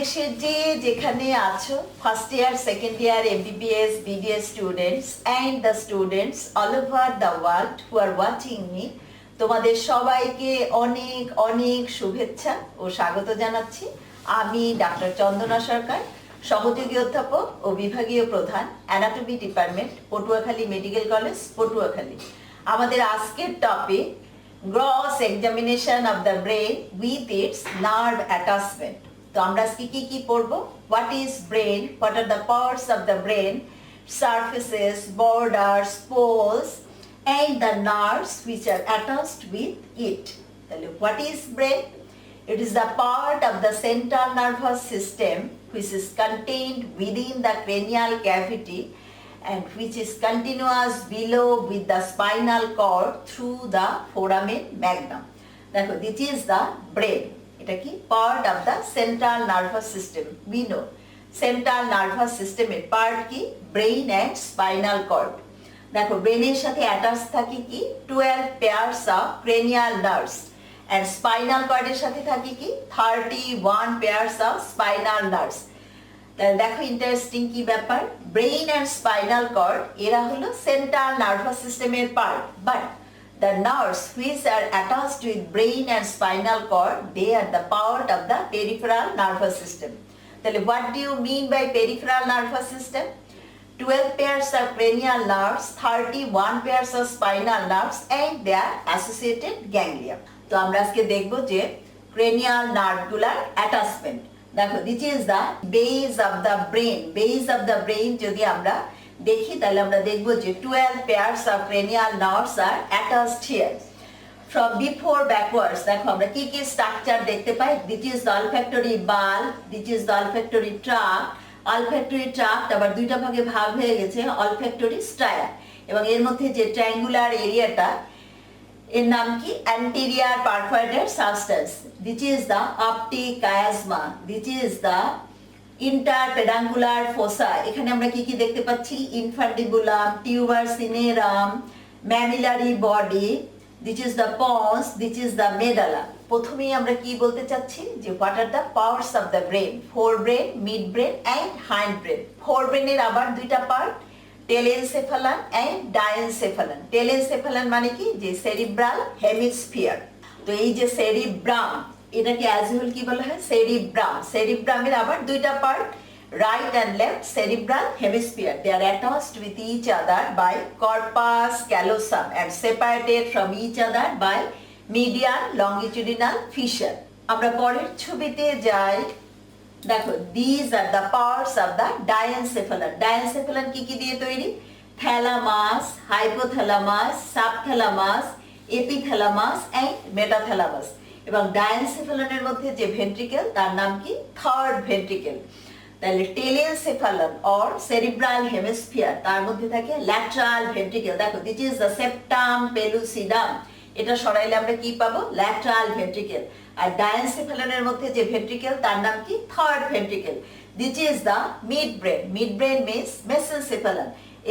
বাংলাদেশের যে যেখানে আছো first year second year MBBS BDS students and the students all over the world who are watching me, তোমাদের সবাইকে অনেক অনেক শুভেচ্ছা ও স্বাগত জানাচ্ছি। আমি ডাক্তার চন্দনা সরকার, সহযোগী অধ্যাপক ও বিভাগীয় প্রধান, anatomy department, Patuakhali medical college, Patuakhali. আমাদের আজকের topic gross examination of the brain with its nerve attachment. তো আমরা আজকে কি পড়বো? What is brain, what are the parts of the brain, surfaces, borders, poles and the nerves which are attached with it. তাহলে what is brain? It is the part of the central nervous system which is contained within the cranial cavity and which is continuous below with the spinal cord through the foramen magnum. দেখো, this is the brain. এটা কি? Part of the central nervous system. We know central nervous system এর part কি? Brain and spinal cord. দেখো, ব্রেনের সাথে attach থাকে কি 12 pairs of cranial nerves and spinal cord এর সাথে থাকে কি 31 pairs of spinal nerves. তাহলে দেখো ইন্টারেস্টিং কি ব্যাপার, ব্রেন এন্ড স্পাইনাল কর্ড এরা হলো সেন্ট্রাল নার্ভাস সিস্টেমের part, but the nerves which are attached with brain and spinal cord, they are the part of the peripheral nervous system. তাহলে what do you mean by peripheral nervous system? 12 pairs of cranial nerves, 31 pairs of spinal nerves and their associated ganglia. তো আমরা আজকে দেখব যে cranial nerve গুলার attachment. দেখো, this is the base of the brain. Base of the brain যদি আমরা দেখি তাহলে আমরা দেখব যে 12 pairs of cranial nerves are attached here. From before backwards, দেখো আমরা কি স্ট্রাকচার দেখতে পাই। This is the olfactory bulb, this is the olfactory tract. Olfactory tract আবার দুইটা ভাগে ভাগ হয়ে গেছে, অলফ্যাক্টরি স্ট্রায়া, এবং এর মধ্যে যে ট্রায়াঙ্গুলার এরিয়াটা এর নাম কি anterior perforated substance. This is the optic chiasma, this is the interpeduncular fossa. এখানে আমরা কি দেখতে পাচ্ছি? Infundibulum, tuber cinereum, mammillary body, this is the pons, this is the medulla. প্রথমেই আমরা কি বলতে চাচ্ছি যে what are the parts of the brain, four brain, mid brain and hindbrain. ফোর ব্রেনের আবার দুইটা পার্ট, টেলেনসেফালান অ্যান্ড ডায়েনসেফালান। টেলেনসেফালান মানে কি যে সেরিব্রাল হেমিস্ফিয়ার। তো এই যে সেরিব্রাম, এটাকে অ্যাজ ইউজুয়াল কি বলা হয়? সেরিব্রাম। সেরিব্রামের আবার দুইটা part, right and left cerebral hemisphere. They are attached with each other by corpus callosum and separated from each other by medial longitudinal fissure. আমরা পরের ছবিতে যাই। দেখো, these are the parts of the diencephalon. Diencephalon কি দিয়ে তৈরি? Thalamus, hypothalamus, subthalamus, epithalamus and metathalamus. এবং ডায়েনসেফালনের মধ্যে যে ভেন্ট্রিকেল তার নাম কি? Third ventricle. তাহলে টেলেনসেফালন অর সেরিব্রাল হেমিস্ফিয়ার, তার মধ্যে থাকে ল্যাটারাল ভেন্ট্রিকেল। দেখো, this is the septum pellucidum, এটা সরাইলে আমরা কি পাবো? Lateral ventricle. আর ডায়েনসেফালনের মধ্যে যে ভেন্ট্রিকেল তার নাম কি? Third ventricle. This is the midbrain. Mid brain means mesencephalon.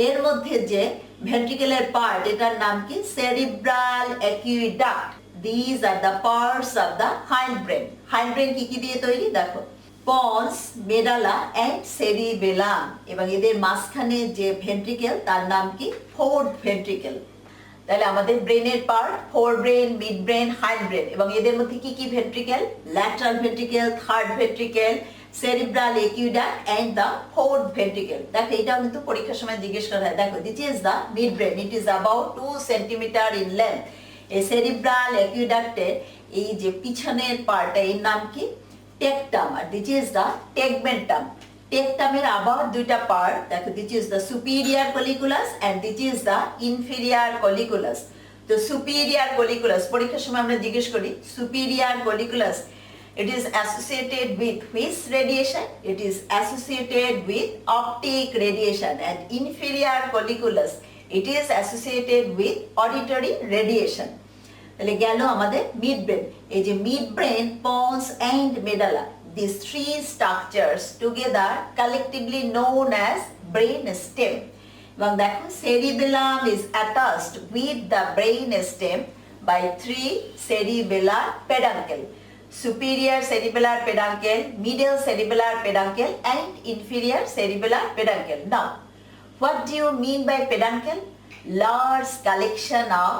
এর মধ্যে যে ভেন্ট্রিকেলের পার্ট এটার নাম কি? Cerebral aqueduct. This are the parts of the hindbrain. Hind brain কি দিয়ে তৈরি? দেখো, পন্স, মেডালা এন্ড সেরিবেলাম, এবং এদের মাঝখানে যে ভেন্ট্রিকেল তার নাম কি? Fourth ventricle. তাহলে আমাদের ব্রেনের part four brain, mid brain, hind brain, এবং এদের মধ্যে কি ventricle? Lateral ventricle, third ventricle, cerebral aqueduct and the fourth ventricle. দেখো, এটাও কিন্তু পরীক্ষার সময় জিজ্ঞেস করা হয়। দেখো, this is the midbrain, it is about 2 centimetre in length. এই সেরিব্রাল অ্যাকুইডাক্টের এই যে পিছনের পার্ট এর নাম কি? টেকটাম। আর দিস ইজ দ্য টেগমেন্টাম। টেকটামের আবার দুইটা পার্ট, দেখো, this is the superior colliculus and this is the inferior colliculus. তো সুপিরিয়র কলিকুলাস পরীক্ষার সময় আমরা জিজ্ঞেস করি, superior colliculus it is associated with which radiation? It is associated with optic radiation. And inferior colliculus, it is associated with auditory radiation. তাহলে গেল আমাদের mid brain. এই যে mid brain, pons and medulla, these three structures together collectively known as brain stem. এবং দেখো, cerebellum is attached with the brain stem by 3 cerebellar peduncle. superior cerebellar peduncle, middle cerebellar peduncle and inferior cerebellar peduncle. Now, what do you mean by peduncle? Large collection of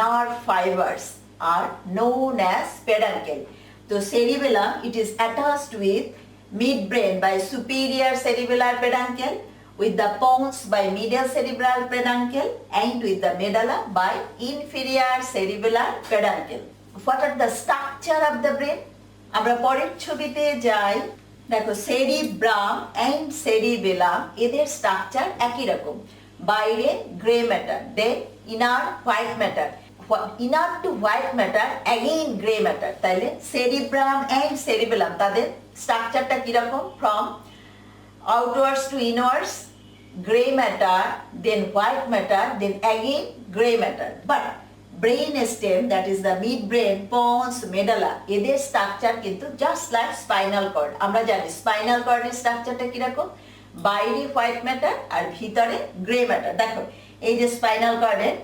nerve fibers are known as peduncle. So cerebellum, it is attached with midbrain by superior cerebellar peduncle, with the pons by middle cerebral peduncle and with the medulla by inferior cerebellar peduncle. What are the structure of the brain? আমরা পরের ছবিতে যাই। দেখো cerebrum and cerebellum এদের structure একই রকম। বাইরে grey matter, then inner white matter, inner to white matter again grey matter. তাইলে সেরিব্রাম এন্ড সেরিবেলাম তাদের স্ট্রাকচারটা কিরকম? From outwards to inwards, gray matter, then white matter, then again gray matter. But brain stem, that is the midbrain, pons, medulla, এদের structure কিন্তু just like spinal cord. আমরা জানি spinal কর্ডের স্ট্রাকচারটা কিরকম? বাইরে হোয়াইট ম্যাটার আর ভিতরে গ্রে ম্যাটার। দেখো এই যে স্পাইনাল কর্ডের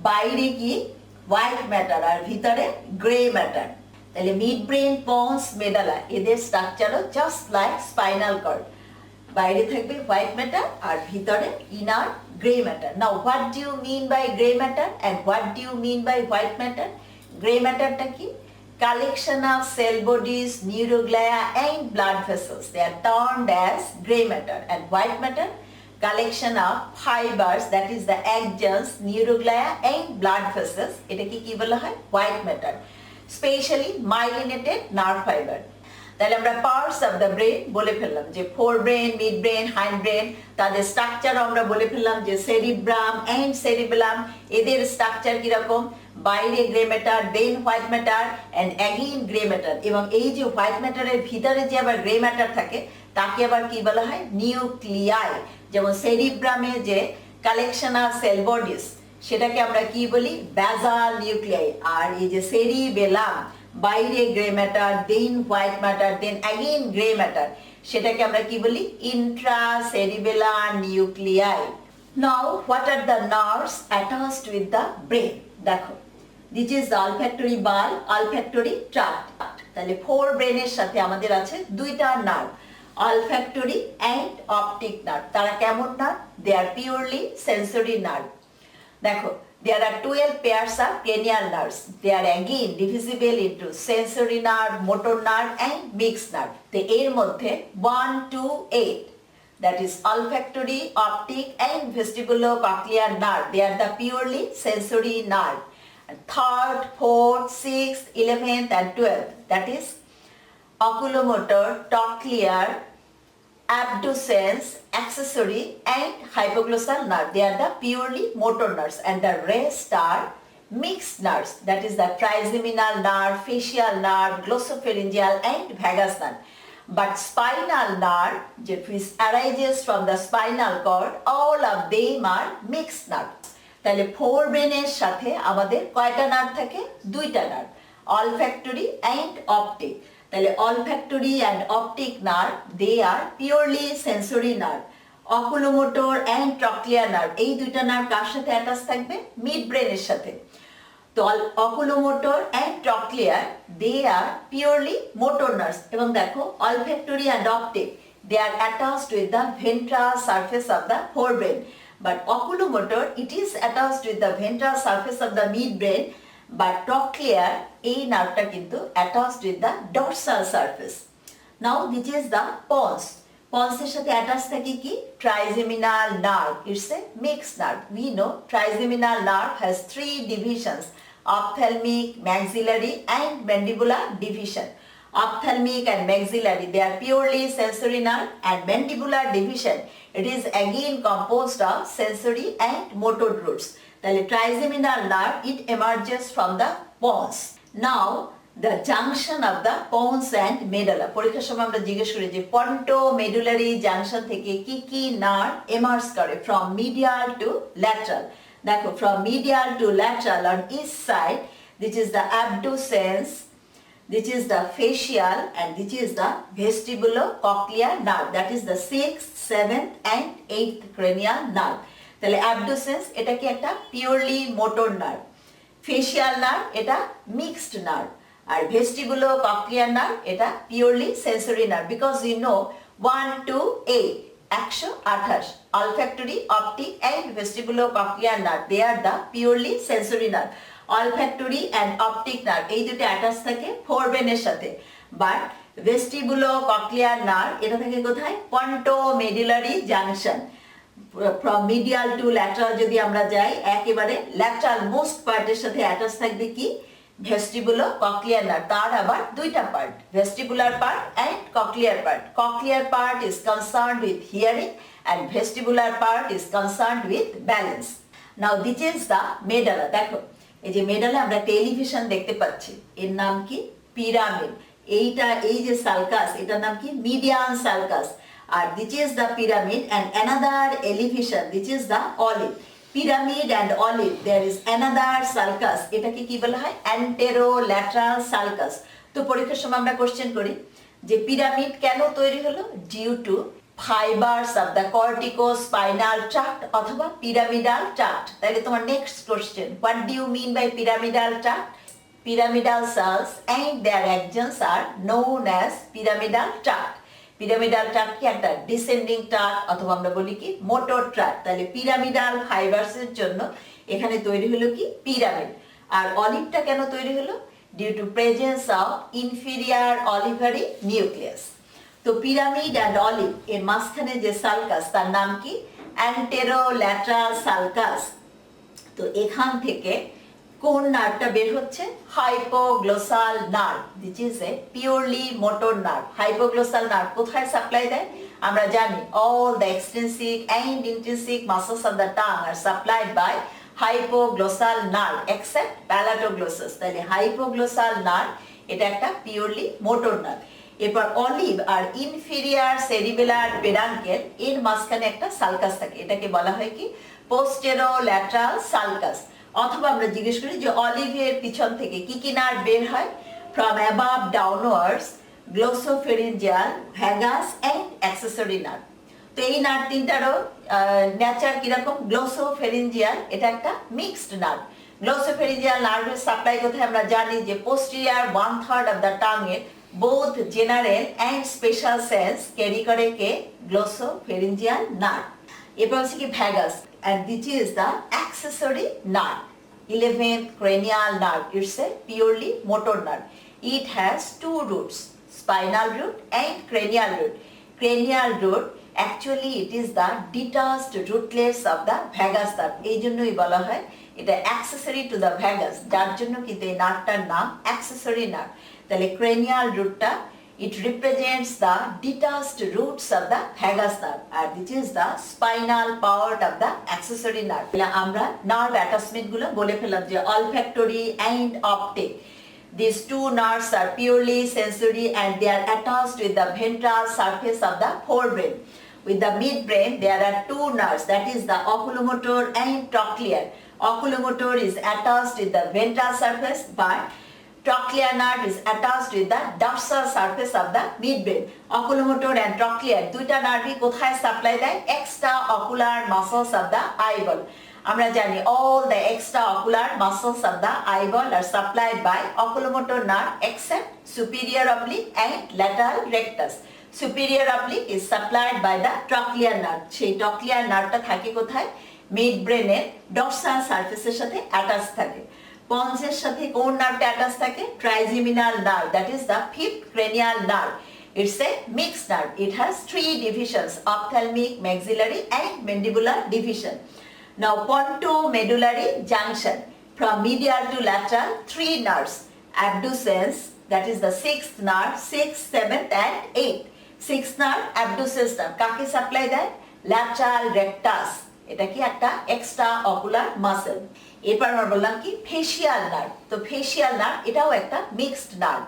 বাইরে কি হোয়াইট ম্যাটার আর ভিতরে গ্রে ম্যাটার। তাহলে মিডব্রেন, পন্স, মেডালা এদের স্ট্রাকচারও জাস্ট লাইক স্পাইনাল কর্ড। বাইরে থাকবে হোয়াইট ম্যাটার আর ভিতরে inner grey matter. Now what do you mean by grey matter and what do you mean by white matter? Grey ম্যাটারটা কি? Collection of cell bodies, neuroglia and blood vessels, they are termed as grey matter. And white matter, collection of fibres, that is the axons, neuroglia and blood vessels, এটাকে কি বলা হয়? White matter. Specially myelinated nerve fibre. তাহলে আমরা parts of the brain বলে ফেললাম, যে fore brain, mid brain, hind brain, তাদের স্ট্রাকচার আমরা বলে ফেললাম, যে সেরিব্রাম এন্ড সেরিবেলাম এদের স্ট্রাকচার কিরকম? বাইরে grey matter, then white matter and again grey matter. এবং এই যে হোয়াইট ম্যাটারের ভিতরে যে আবার গ্রে ম্যাটার থাকে তাকে আবার কি বলা হয়? নিউক্লিয়াই। যেমন সেরিব্রামে যে কালেকশন অফ সেল বডিজ সেটাকে আমরা কি বলি? Basal nuclei. আর এই যে সেরিবেলাম, বাইরে grey matter, then white matter, then again grey matter, সেটাকে আমরা কি বলি? Intracerebellar nuclei. Now what are the nerves attached with the brain? দেখো this is the olfactory bulb, olfactory tract. তাহলে ফোর ব্রেনের সাথে আমাদের আছে দুইটা nerve, olfactory and optic nerve. তারা কেমন nerve? They are purely sensory nerve. দেখো there are 12 pairs of cranial nerves. They are again divisible into sensory nerve, motor nerve and mixed nerve. তো এর মধ্যে 1 to 8, that is olfactory, optic and vestibulocochlear nerve. They are the purely sensory nerve. And third, fourth, sixth, 11th and 12th, that is oculomotor, trochlear, abducens, accessory and hypoglossal nerve. They are the purely motor nerves, and the rest are mixed nerves, that is the trigeminal nerve, facial nerve, glossopharyngeal and vagus nerve. But spinal nerve, which arises from the spinal cord, all of them are mixed nerves. তাহলে ফোর ব্রেনের সাথে আমাদের কয়টা nerve থাকে? দুইটা nerve, olfactory and optic. তাহলে olfactory and optic nerve, they are purely sensory nerve. oculomotor and trochlear nerve, এই দুইটা নার্ভ কার সাথে অ্যাটাচ থাকবে? মিড ব্রেনের সাথে। তো oculomotor and trochlear, they are purely motor nerves. এবং দেখো olfactory and optic, they are attached with the ventral surface of the forebrain. But oculomotor, it is attached with the ventral surface of the midbrain. But trochlear, এই নার্ভটা কিন্তু attached with the dorsal surface. Now this is the pons. Pons এর সাথে attached থাকে কি? Trigeminal nerve. It's a mixed nerve. We know trigeminal nerve has 3 divisions: ophthalmic, maxillary and mandibular division. Ophthalmic and maxillary, they are purely sensory nerve, and mandibular division, it is again composed of sensory and motor roots. The trigeminal nerve, it emerges from the pons. Now the junction of the pons and medulla, পরীক্ষার সময় আমরা জিজ্ঞেস করি যে পন্টো medullary junction থেকে কি কি nerve emerge করে from medial to lateral. দেখো from medial to lateral on each side, this is the abducens, this is the facial and this is the vestibulocochlear nerve, that is the 6th, 7th and 8th cranial nerve. তাহলে abducens এটা কি একটা purely motor nerve, facial nerve এটা mixed nerve, আর vestibulo cochlear nerve এটা purely sensory nerve, because you know 1 to 8 128 olfactory, optic and vestibulo-cochlear nerve, they are the purely sensory nerve. olfactory and optic nerve এই দুটো attach থাকে ফোরবেনের সাথে, but vestibulo-cochlear nerve এটা থাকে কোথায়? pontomedullary junction, from medial to lateral যদি আমরা যাই একেবারে lateral most পার্টের সাথে অ্যাটাচ থাকবে কি? vestibulo-cochlear nerve. তার আবার দুইটা part, vestibular part and cochlear part. cochlear part is concerned with hearing and vestibular part is concerned with balance. Now this is the medulla. দেখো এই যে মেডালে আমরা টেলিভিশন দেখতে পাচ্ছি, এর নাম কি? পিরামিড। এইটা এই যে সালকাস এটার নাম কি? Median sulcus. আর this is the pyramid and another elevation, this is the olive. Pyramid and olive, there is another sulcus, এটাকে কি বলা হয়? Anterolateral sulcus. তো পরীক্ষার সময় আমরা কোশ্চেন করি যে পিরামিড কেন তৈরি হলো? Due to fibres of the corticospinal tract অথবা পিরামিডাল ট্রাক্ট। তাহলে তোমার next question, what do you mean by pyramidal tract? Pyramidal cells and their adjuncts are known as pyramidal tract. Pyramidal tract কি একটা descending tract অথবা আমরা বলি কি motor tract. তাহলে পিরামিডাল ফাইবারসের জন্য এখানে তৈরি হলো কি? পিরামিড। আর অলিভটা কেন তৈরি হলো? Due to presence of inferior olivary nucleus. তো পিরামিড অ্যান্ড অলিভ এর মাঝখানে যে সালকাস তার নাম কি? Anterolateral sulcus. তো এখান থেকে কোন নার্ভটা বের হচ্ছে? Hypoglossal nerve, this is a purely motor nerve. Hypoglossal nerve কোথায় সাপ্লাই দেয়? আমরা জানি all the extrinsic and intrinsic muscles of the tongue are supplied by hypoglossal nerve except palatoglossus. তাহলে হাইপোগ্লোসাল নার্ভ এটা একটা পিওরলি মোটর নার্ভ। এরপর olive আর inferior cerebellar পেডাঙ্কেল এর মাঝখানে একটা সালকাস থাকে, এটাকে বলা হয় কি? পোস্টেরোল্যাটারাল সালকাস। অথবা আমরা জিজ্ঞেস করি যে অলিভের পিছন থেকে কি কি নার্ভ বের হয়? From above downwards glossopharyngeal, vagus and accessory nerve. তো এই নার্ভ তিনটারও নেচার কিরকম? গ্লোসোফেরিঞ্জিয়াল এটা একটা মিক্সড নার্ভ। গ্লোসোফেরিঞ্জিয়াল নার্ভের সাপ্লাই কোথায়? আমরা জানি যে পোস্টেরিয়ার 1/3 অফ দ্য টাং এর both general and special sense carry করে কে? গ্লোসোফেরিঞ্জিয়াল নার্ভ। এরপর হচ্ছে কি vagus, and this is the accessory nerve, 11th cranial nerve. It's a purely motor nerve. It has two roots, spinal root and cranial root. Cranial root actually it is the detached rootlets of the vagus nerve. এই জন্যই বলা হয় এটা accessory to the vagus, যার জন্য কিন্তু এই নার্ভটার নাম accessory nerve। তাহলে cranial rootটা it represents the detached roots of the vagus nerve and this is the spinal part of the accessory nerve. আমরা nerve attachment গুলো বলে ফেললাম যে olfactory and optic. These two nerves are purely sensory and they are attached with the ventral surface of the forebrain. With the midbrain there are two nerves, that is the oculomotor and trochlear. Oculomotor is attached with the ventral surface but trochlear nerve is attached with the dorsal surface of the midbrain. Oculomotor and trochlear দুইটা নার্ভই কোথায় supply দেয়? Extra ocular muscles of the eyeball. আমরা জানি all the extra ocular muscles of the eyeball are supplied by oculomotor nerve except superior oblique and lateral rectus. Superior oblique is supplied by the trochlear nerve. সেই trochlear nerveটা থাকে কোথায়? midbrain-এর dorsal surface-এর সাথে attach থাকে। পঞ্চের সাথে কোন নার্ভটা attach থাকে? Trigeminal nerve, that is the 5th cranial nerve. It's a mixed nerve. It has 3 divisions, ophthalmic, maxillary and mandibular division. Now pontomedullary junction, from medial to lateral 3 nerves. Abducens, that is the 6th nerve, 6th, 7th and 8th. 6th nerve abducens nerve কাকে supply দেয়? lateral rectus, এটা কি একটা extra ocular muscle. এরপর আমরা বললাম কি facial nerve. তো ফেসিয়াল নার্ভ এটাও একটা মিক্সড নার্ভ।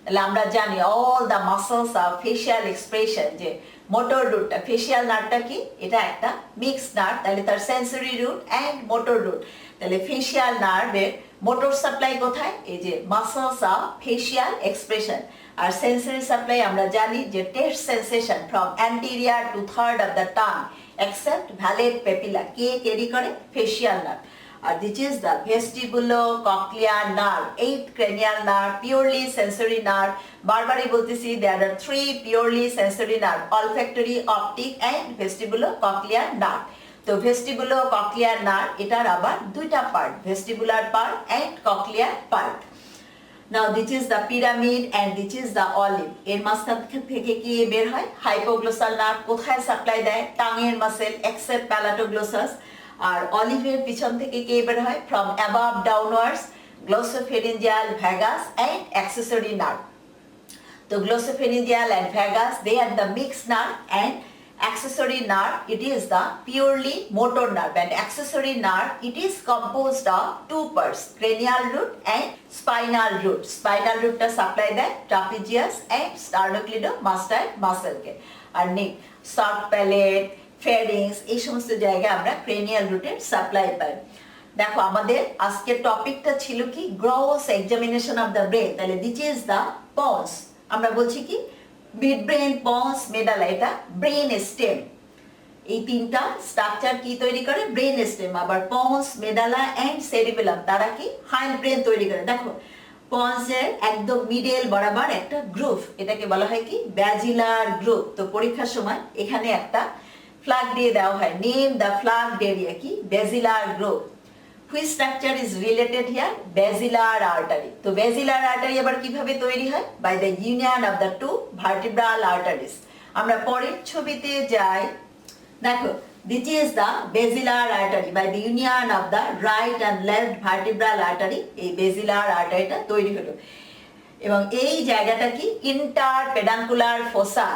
তাহলে আমরা জানি all the muscles of facial expression, যে মোটর রুটটা ফেসিয়াল নার্ভটা কি? এটা একটা মিক্সড নার্ভ। তাহলে তার sensory root and motor root. তাহলে ফেসিয়াল নার্ভের মোটর সাপ্লাই কোথায়? এই যে মাসলস অফ ফেসিয়াল এক্সপ্রেশন। আর সেন্সরি সাপ্লাই আমরা জানি যে taste sensation from anterior two third of the tongue except vallate papilla K carry করে? Facial nerve. আর this is the vestibulocochlear nerve, 8th cranial nerve, purely sensory nerve. বারবারই বলতেছি there are 3 purely sensory nerve, olfactory, optic and vestibulocochlear nerve. তো vestibulocochlear nerve এটার আবার দুইটা part, vestibular part and cochlear part. Now this is the pyramid and this is the olive. এর মাঝখান থেকে কি বের হয়? Hypoglossal nerve. কোথায় সাপ্লাই দেয়? টাঙের মাসেল এক্সেপ্ট প্যালাটোগ্লোসাস। আর অলিভের পিছন থেকে কে বের হয়? From above downwards glossopharyngeal, vagus and accessory nerve. তো glossopharyngeal and vagus, they are the mixed nerve, and accessory nerve, it is the purely motor nerve, and accessory nerve, it is composed of two parts, cranial root and spinal root. Spinal root টা supply দেয় trapezius and sternocleidomastoid muscle K, R neck, soft palate, pharynx, এই সমস্ত জায়গায় আমরা cranial root এর supply পাই। দেখো আমাদের আজকের টপিকটা ছিল কি? Gross examination of the brain. তাহলে দিস ইজ দ্য পন্স, আমরা বলছি কি মিড ব্রেন, পন্স, মেডালা, এটা ব্রেন স্টেম। এই তিনটা স্ট্রাকচার কি তৈরি করে? Brain stem. আবার পন্স, মেডালা এন্ড সেরিবেলাম তারা কি হাইন্ড ব্রেন তৈরি করে। দেখো পন্সের একদম মিডল বরাবর একটা গ্রুপ, এটাকে বলা হয় কি ব্যাজিলার গ্রুপ। তো পরীক্ষার সময় এখানে একটা ফ্ল্যাগ দিয়ে দেওয়া হয়, নেম দ্য ফ্ল্যাগ এরিয়া, কি ব্যাজিলার group. Which structure is related here? Basilar artery. তো basilar artery আবার কিভাবে তৈরি হয়? By the union of the two vertebral arteries. আমরা পরের ছবিতে যাই। দেখো this is the basilar artery, by the union of the right and left vertebral artery এই basilar arteryটা তৈরি হলো। এবং এই জায়গাটা কি interpeduncular fossa.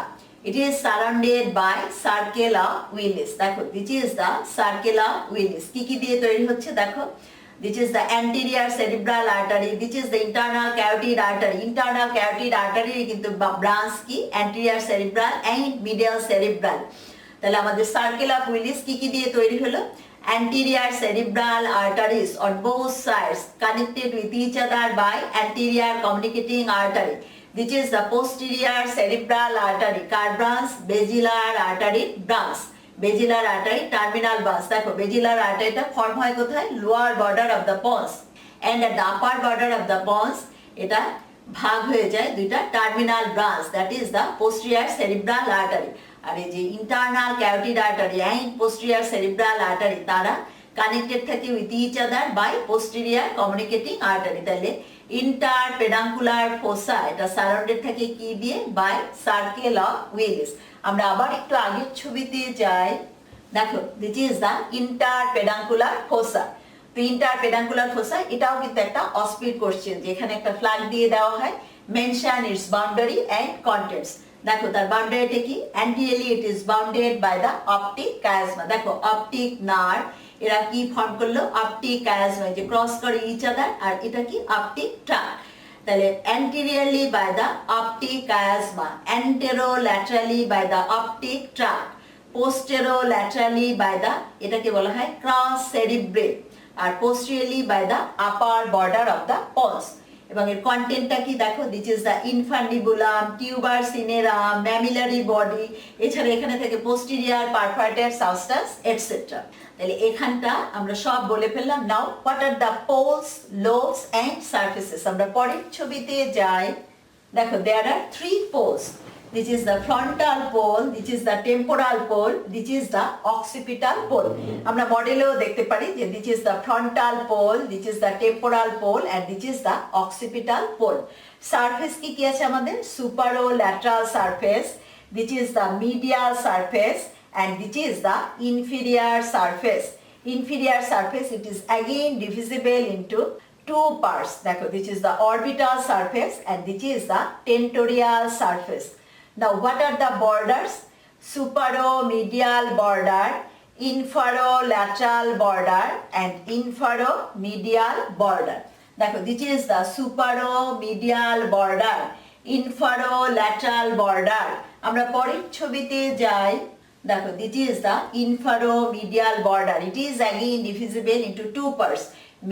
It is surrounded by circle of Willis. দেখো this is the circle of Willis. কি কি দিয়ে তৈরি হচ্ছে? দেখো this is the anterior cerebral artery, this is the internal carotid artery. Internal carotid artery কিন্তু ব্রাঞ্চ কি anterior cerebral and medial cerebral। তাহলে আমাদের circle of Willis কি কি দিয়ে তৈরি হলো? Anterior cerebral arteries on both sides connected with each other by anterior communicating artery. This is the posterior cerebral artery, car branch? Basilar artery branch, basilar artery terminal branch। দেখো basilar artery টা form হয় কোথায়? lower border of the pons, and at the upper border of the pons এটা ভাগ হয়ে যায় দুইটা terminal branch, that is the posterior cerebral artery। আর এই যে internal carotid artery and posterior cerebral artery তারা কানেক্টেড থাকে with each other by posterior communicating artery। তাহলে interpeduncular fossa এটা সারাউন্ডেড থাকে কি দিয়ে? by circle of Willis। আমরা আবার একটু আগের ছবিতে যাই। দেখো this is the interpeduncular fossa। তো interpeduncular fossa এটাও কিন্তু একটা অস্পিড কোশ্চেন, যেখানে একটা ফ্ল্যাগ দিয়ে দেওয়া হয় mention its boundary and contents. দেখো তার বাউন্ডারিটা কি? anteriorly it is bounded by the optic chiasma। দেখো অপটিক নার্ভ এরা কি ফর্ম করলো? অপটিক chiasma, যে ক্রস করে ইচ আদার, আর এটা কি অপটিক ট্রাক। তাহলে anteriorly by the optic chiasma, anterolaterally by the optic tract, posterolaterally by the, এটাকে বলা হয় ক্রস সেরিব্রে, আর posteriorly by the upper border of the pons। এবং এর কন্টেন্টটা কি? দেখো this is the infundibulum, tuber cinereum, mammillary body, এছাড়া এখানে থেকে পোস্টেরিয়ার পারফোরেটেড সাবস্টেন্স এটসেট্রা। তাহলে এখানটা আমরা সব বলে ফেললাম। Now what are the poles, lobes and surfaces. আমরা পরের ছবিতে যাই। দেখো there are 3 poles. This is the frontal pole, this is the temporal pole, this is the occipital pole. আমরা মডেলেও দেখতে পারি যে this is the frontal pole, this is the temporal pole and this is the occipital pole. Surface কি কি আছে আমাদের? Superolateral surface, this is the medial surface and this is the inferior surface. Inferior surface, it is again divisible into 2 parts. দেখো this is the orbital surface and this is the tentorial surface. Now what are the borders? Superomedial border, inferolateral border and inferomedial border. দেখো this is the superomedial border, inferolateral border। আমরা পরের ছবিতে যাই। দেখো this is the inferomedial border, it is again divisible into 2 parts,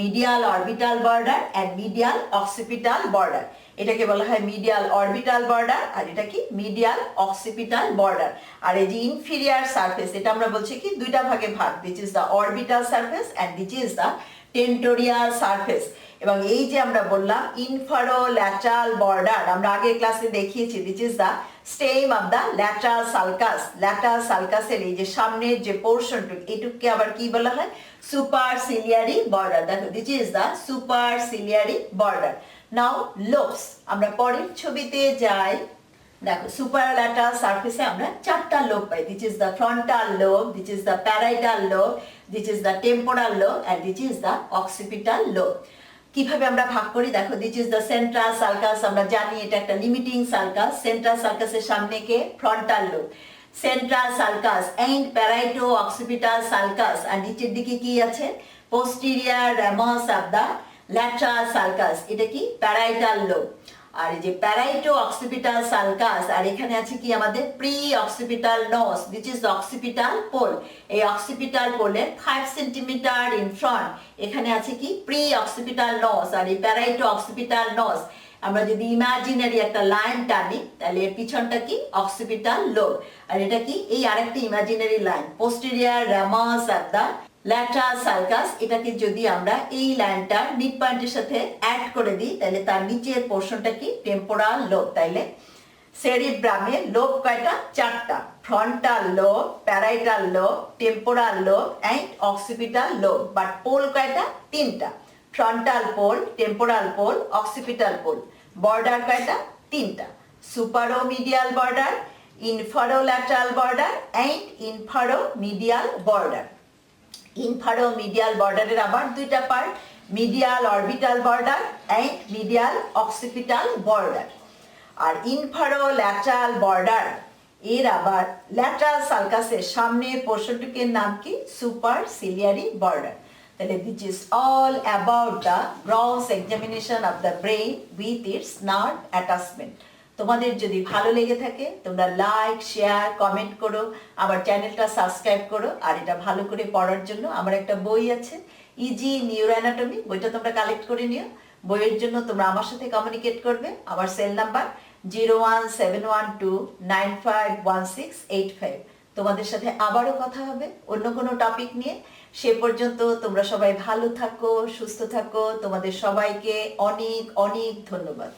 medial orbital border and medial occipital border। এটাকে বলা হয় medial orbital border আর এটা কি মিডিয়াল অক্সিপিটাল বর্ডার। আর এই যে ইনফিরিয়ার সারফেস এটা আমরা বলছি কি দুইটা ভাগে ভাগ, this is the orbital surface and this is the tentorial surface. এবং এই যে আমরা বললাম ইনফারো ল্যাটারাল বর্ডার, আমরা আগের ক্লাসে দেখিয়েছি this is the stem of the lateral sulcus. Lateral সালকাসের এই যে সামনের যে পোর্শনটুকু, এটুককে আবার কি বলা হয়? Superciliary border. দেখো this is the superciliary border. Now lobes, আমরা পরের ছবিতে যাই। দেখো সুপারল্যাটারাল সারফেসে আমরা চারটা লোব পাই। This is the frontal lobe, this is the parietal lobe, this is the temporal lobe and this is the occipital lobe. কিভাবে আমরা ভাগ করি দেখো, this is the central sulcus, আমরা জানি এটা একটা লিমিটিং সালকাস। সেন্ট্রাল সালকাসের সামনে কে? Frontal lobe. Central sulcus and parieto occipital sulcus, আর নিচের দিকে কি আছে? Posterior ramus of the lateral sulcus, এটা কি? Parietal lobe. আর এই যে প্যারাইটো অক্সিপিটাল সালকাস, আর এখানে আছে কি আমাদের pre occipital notch, this is occipital pole. এই অক্সিপিটাল পোলের 5 সেন্টিমিটার ইন ফ্রন্ট এখানে আছে কি? Pre occipital নস। আর এই প্যারাইটো অক্সিপিটাল নস আমরা যদি ইমাজিনারি একটা লাইন টানি তাহলে এর পিছনটা কি? Occipital lobe. আর এটা কি? এই আরেকটা imaginary line posterior ramus of the lateral sulcus, এটাকে যদি আমরা এই লাইনটার মিড পয়েন্টের সাথে অ্যাড করে দিই তাহলে তার নিচের পোর্শনটা কি? Temporal lobe. তাইলে সেরিব্রামে লোব কয়টা? চারটা। Frontal lobe, parietal lobe, temporal lobe and occipital lobe. But pole কয়টা? তিনটা। Frontal pole, temporal pole, occipital pole. Border কয়টা? তিনটা। Superomedial border, inferolateral border and inferomedial border. Inferomedial বর্ডারের আবার দুইটা part, medial orbital border and medial occipital border. আর inferolateral border এর আবার ল্যাটারাল সালকাসের সামনের পোর্শনটির নাম কি? Superciliary border. তাহলে this is all about the gross examination of the brain with its nerve attachment. তোমাদের যদি ভালো লেগে থাকে তোমরা লাইক, শেয়ার, কমেন্ট করো, আমার চ্যানেলটা সাবস্ক্রাইব করো। আর এটা ভালো করে পড়ার জন্য আমার একটা বই আছে, ইজি নিউরো অ্যানাটমি, বইটা তোমরা কালেক্ট করে নিও। বইয়ের জন্য তোমরা আমার সাথে কমিউনিকেট করবে। আমার সেল নাম্বার 01712951685। তোমাদের সাথে আবারও কথা হবে অন্য কোনো টপিক নিয়ে। সে পর্যন্ত তোমরা সবাই ভালো থাকো, সুস্থ থাকো। তোমাদের সবাইকে অনেক অনেক ধন্যবাদ।